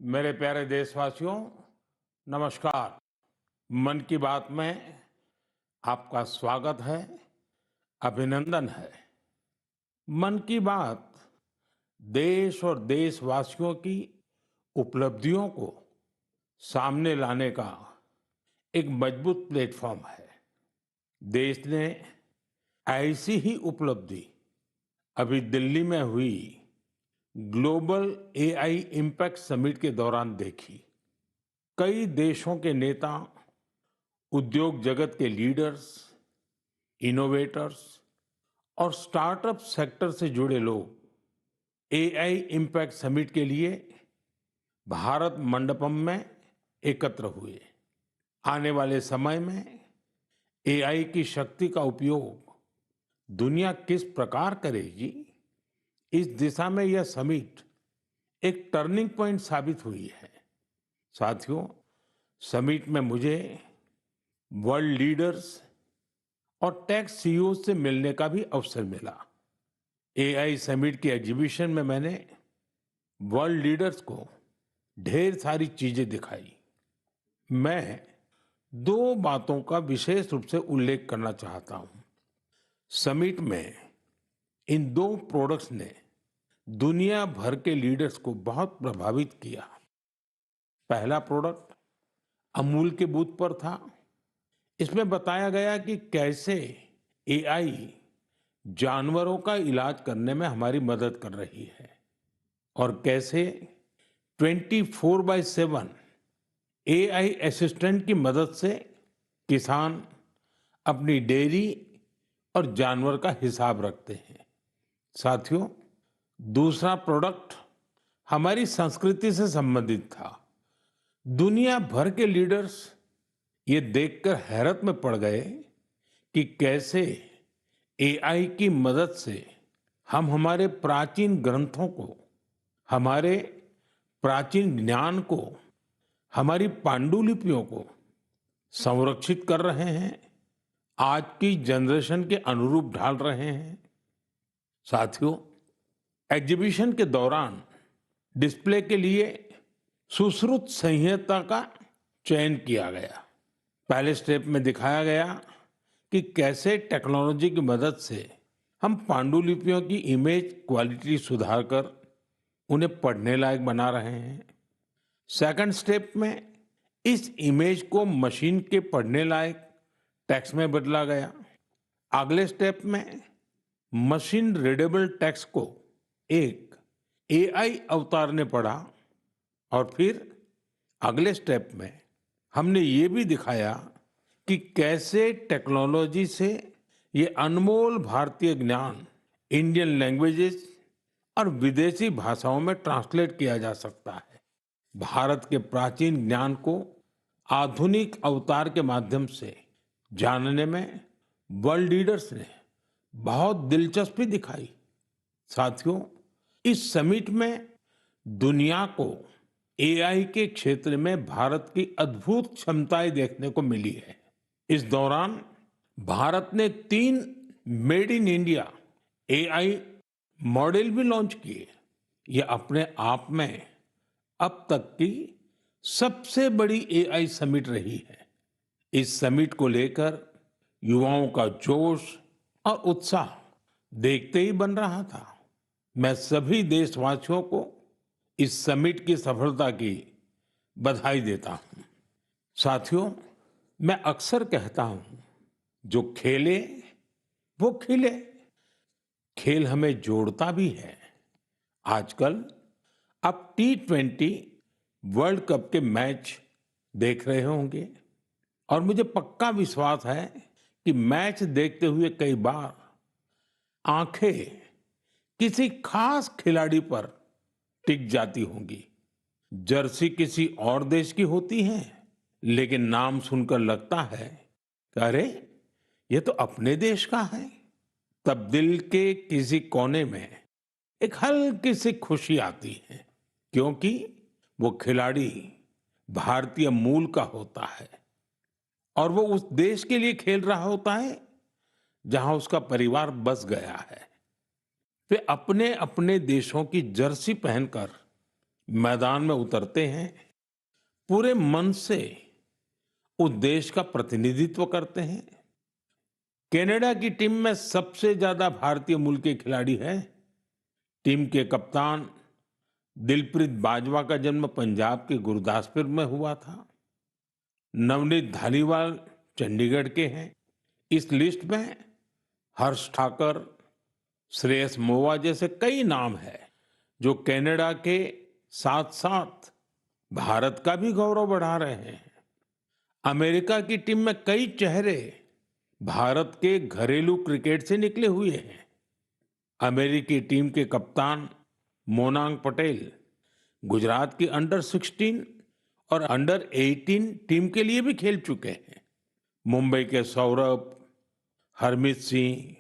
मेरे प्यारे देशवासियों, नमस्कार। मन की बात में आपका स्वागत है, अभिनंदन है। मन की बात देश और देशवासियों की उपलब्धियों को सामने लाने का एक मजबूत प्लेटफॉर्म है। देश ने ऐसी ही उपलब्धि अभी दिल्ली में हुई ग्लोबल एआई इम्पैक्ट समिट के दौरान देखी। कई देशों के नेता, उद्योग जगत के लीडर्स, इनोवेटर्स और स्टार्टअप सेक्टर से जुड़े लोग एआई इम्पैक्ट समिट के लिए भारत मंडपम में एकत्र हुए। आने वाले समय में एआई की शक्ति का उपयोग दुनिया किस प्रकार करेगी, इस दिशा में यह समिट एक टर्निंग पॉइंट साबित हुई है। साथियों, समिट में मुझे वर्ल्ड लीडर्स और टेक सीईओ से मिलने का भी अवसर मिला। एआई समिट के एग्जीबिशन में मैंने वर्ल्ड लीडर्स को ढेर सारी चीजें दिखाई। मैं दो बातों का विशेष रूप से उल्लेख करना चाहता हूं। समिट में इन दो प्रोडक्ट्स ने दुनिया भर के लीडर्स को बहुत प्रभावित किया। पहला प्रोडक्ट अमूल के बूथ पर था। इसमें बताया गया कि कैसे एआई जानवरों का इलाज करने में हमारी मदद कर रही है और कैसे 24/7 एआई असिस्टेंट की मदद से किसान अपनी डेयरी और जानवर का हिसाब रखते हैं। साथियों, दूसरा प्रोडक्ट हमारी संस्कृति से संबंधित था। दुनिया भर के लीडर्स ये देखकर हैरत में पड़ गए कि कैसे एआई की मदद से हम हमारे प्राचीन ग्रंथों को, हमारे प्राचीन ज्ञान को, हमारी पांडुलिपियों को संरक्षित कर रहे हैं, आज की जनरेशन के अनुरूप ढाल रहे हैं। साथियों, एग्जीबिशन के दौरान डिस्प्ले के लिए सुश्रुत संहिता का चयन किया गया। पहले स्टेप में दिखाया गया कि कैसे टेक्नोलॉजी की मदद से हम पांडुलिपियों की इमेज क्वालिटी सुधारकर उन्हें पढ़ने लायक बना रहे हैं। सेकंड स्टेप में इस इमेज को मशीन के पढ़ने लायक टेक्स्ट में बदला गया। अगले स्टेप में मशीन रीडेबल टेक्स्ट को एक एआई अवतार ने पढ़ा और फिर अगले स्टेप में हमने ये भी दिखाया कि कैसे टेक्नोलॉजी से ये अनमोल भारतीय ज्ञान इंडियन लैंग्वेजेस और विदेशी भाषाओं में ट्रांसलेट किया जा सकता है। भारत के प्राचीन ज्ञान को आधुनिक अवतार के माध्यम से जानने में वर्ल्ड लीडर्स ने बहुत दिलचस्पी दिखाई। साथियों, इस समिट में दुनिया को एआई के क्षेत्र में भारत की अद्भुत क्षमताएं देखने को मिली है। इस दौरान भारत ने 3 made in India AI model भी लॉन्च किए। ये अपने आप में अब तक की सबसे बड़ी एआई समिट रही है। इस समिट को लेकर युवाओं का जोश और उत्साह देखते ही बन रहा था। मैं सभी देशवासियों को इस समिट की सफलता की बधाई देता हूं। साथियों, मैं अक्सर कहता हूं, जो खेले वो खिले। खेल हमें जोड़ता भी है। आजकल आप T20 वर्ल्ड कप के मैच देख रहे होंगे और मुझे पक्का विश्वास है कि मैच देखते हुए कई बार आंखें किसी खास खिलाड़ी पर टिक जाती होंगी। जर्सी किसी और देश की होती है, लेकिन नाम सुनकर लगता है कि अरे, ये तो अपने देश का है। तब दिल के किसी कोने में एक हल्की सी खुशी आती है, क्योंकि वो खिलाड़ी भारतीय मूल का होता है और वो उस देश के लिए खेल रहा होता है जहां उसका परिवार बस गया है। वे अपने अपने देशों की जर्सी पहनकर मैदान में उतरते हैं, पूरे मन से उस देश का प्रतिनिधित्व करते हैं। कनाडा की टीम में सबसे ज्यादा भारतीय मूल के खिलाड़ी हैं। टीम के कप्तान दिलप्रीत बाजवा का जन्म पंजाब के गुरदासपुर में हुआ था। नवनीत धालीवाल चंडीगढ़ के हैं। इस लिस्ट में हर्ष ठाकर, श्रेयस मोवा जैसे कई नाम हैं जो कनाडा के साथ साथ भारत का भी गौरव बढ़ा रहे हैं। अमेरिका की टीम में कई चेहरे भारत के घरेलू क्रिकेट से निकले हुए हैं। अमेरिकी टीम के कप्तान मोनांग पटेल गुजरात की अंडर 16 और अंडर 18 टीम के लिए भी खेल चुके हैं। मुंबई के सौरभ, हरमीत सिंह,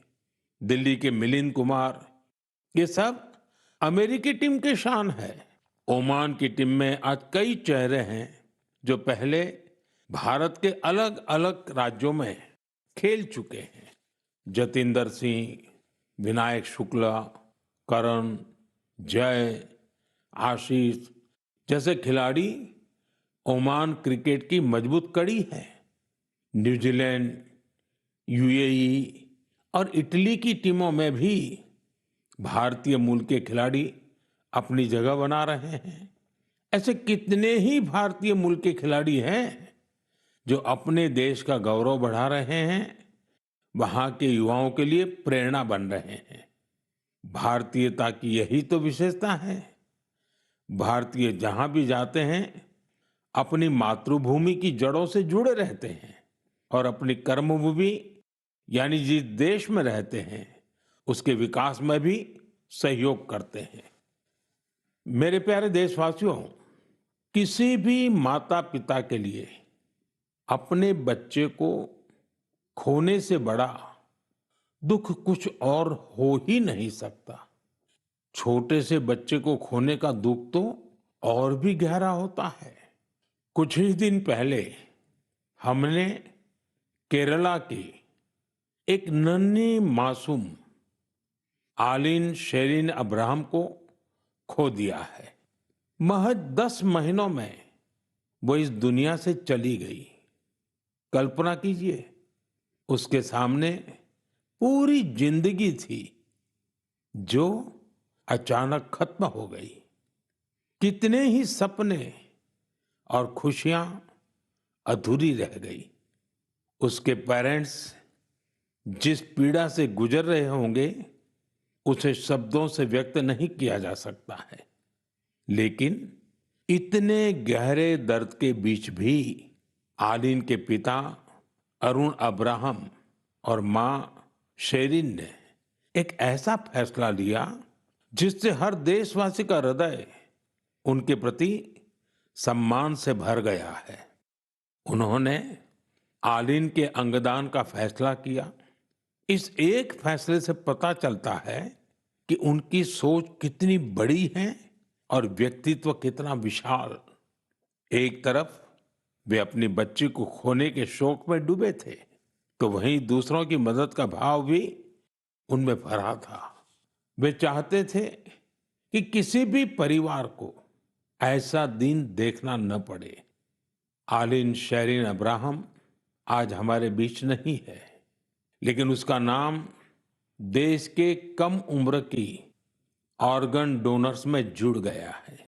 दिल्ली के मिलिंद कुमार, ये सब अमेरिकी टीम के शान है। ओमान की टीम में आज कई चेहरे हैं जो पहले भारत के अलग अलग राज्यों में खेल चुके हैं। जतिंदर सिंह, विनायक शुक्ला, करण, जय, आशीष जैसे खिलाड़ी ओमान क्रिकेट की मजबूत कड़ी है। न्यूजीलैंड, यूएई और इटली की टीमों में भी भारतीय मूल के खिलाड़ी अपनी जगह बना रहे हैं। ऐसे कितने ही भारतीय मूल के खिलाड़ी हैं जो अपने देश का गौरव बढ़ा रहे हैं, वहां के युवाओं के लिए प्रेरणा बन रहे हैं। भारतीयता की यही तो विशेषता है। भारतीय जहां भी जाते हैं अपनी मातृभूमि की जड़ों से जुड़े रहते हैं और अपनी कर्मभूमि यानी जिस देश में रहते हैं उसके विकास में भी सहयोग करते हैं। मेरे प्यारे देशवासियों, किसी भी माता पिता के लिए अपने बच्चे को खोने से बड़ा दुख कुछ और हो ही नहीं सकता। छोटे से बच्चे को खोने का दुख तो और भी गहरा होता है। कुछ ही दिन पहले हमने केरला की एक नन्ही मासूम आलिन शेरिन अब्राहम को खो दिया है। महज 10 महीनों में वो इस दुनिया से चली गई। कल्पना कीजिए, उसके सामने पूरी जिंदगी थी जो अचानक खत्म हो गई। कितने ही सपने और खुशियां अधूरी रह गई। उसके पेरेंट्स जिस पीड़ा से गुजर रहे होंगे उसे शब्दों से व्यक्त नहीं किया जा सकता है। लेकिन इतने गहरे दर्द के बीच भी आलिन के पिता अरुण अब्राहम और मां शेरिन ने एक ऐसा फैसला लिया जिससे हर देशवासी का हृदय उनके प्रति सम्मान से भर गया है। उन्होंने आलिन के अंगदान का फैसला किया। इस एक फैसले से पता चलता है कि उनकी सोच कितनी बड़ी है और व्यक्तित्व कितना विशाल। एक तरफ वे अपनी बच्ची को खोने के शोक में डूबे थे, तो वहीं दूसरों की मदद का भाव भी उनमें भरा था। वे चाहते थे कि किसी भी परिवार को ऐसा दिन देखना न पड़े। आलिन शेरिन अब्राहम आज हमारे बीच नहीं है, लेकिन उसका नाम देश के कम उम्र की ऑर्गन डोनर्स में जुड़ गया है।